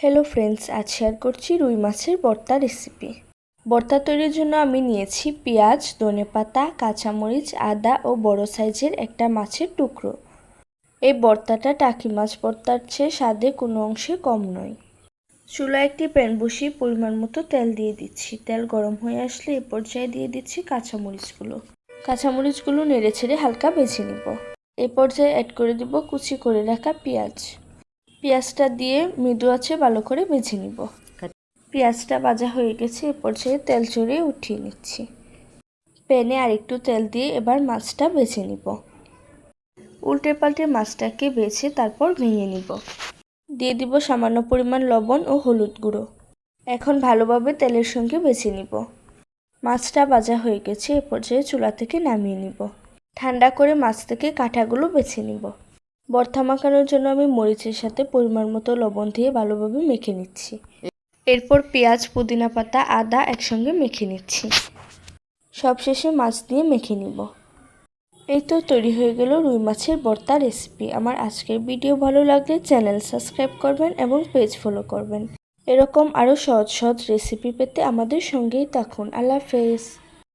Hello friends, আজ share করছি রুই মাছের ভর্তা রেসিপি। ভর্তা তৈরির জন্য আমি নিয়েছি পেঁয়াজ, ধনেপাতা, কাঁচামরিচ, আদা ও বড় সাইজের একটা মাছের টুকরো। এই ভর্তাটা টাকি মাছ ভর্তার চেয়ে স্বাদে কোনো অংশে কম নয়। চুলায় একটি প্যান বসিয়ে পরিমাণ মতো তেল দিয়ে দিচ্ছি। তেল গরম হয়ে আসলে এ পর্যায়ে দিয়ে দিচ্ছি কাঁচামরিচগুলো নেড়ে ছেড়ে হালকা ভেজে নিব। এ পর্যায়ে অ্যাড করে দিব কুচি করে রাখা পেঁয়াজটা দিয়ে মৃদু আঁচে ভালো করে ভেজে নিব। পেঁয়াজটা ভাজা হয়ে গেছে, এ পর্যায়ে তেল ঝরিয়ে উঠিয়ে নিচ্ছি। প্যানে আরেকটু তেল দিয়ে এবার মাছটা ভেজে নিব। উল্টে পাল্টে মাছটাকে ভেজে তারপর ভেঙে নিব। দিয়ে দিব সামান্য পরিমাণ লবণ ও হলুদ গুঁড়ো। এখন ভালোভাবে তেলের সঙ্গে ভেজে নিব। মাছটা ভাজা হয়ে গেছে, এ পর্যায়ে চুলা থেকে নামিয়ে নিব। ঠান্ডা করে মাছ থেকে কাঁটাগুলো বেছে নিব। ভর্তা মাখানোর জন্য আমি মরিচের সাথে পরিমাণ মতো লবণ দিয়ে ভালোভাবে মেখে নিচ্ছি। এরপর পেঁয়াজ, পুদিনা পাতা, আদা একসঙ্গে মেখে নিচ্ছি। সবশেষে মাছ দিয়ে মেখে নিব। এই তো তৈরি হয়ে গেল রুই মাছের ভর্তা রেসিপি। আমার আজকের ভিডিও ভালো লাগলে চ্যানেল সাবস্ক্রাইব করবেন এবং পেজ ফলো করবেন। এরকম আরও সহজ রেসিপি পেতে আমাদের সঙ্গেই থাকুন। আল্লাহ হাফেজ।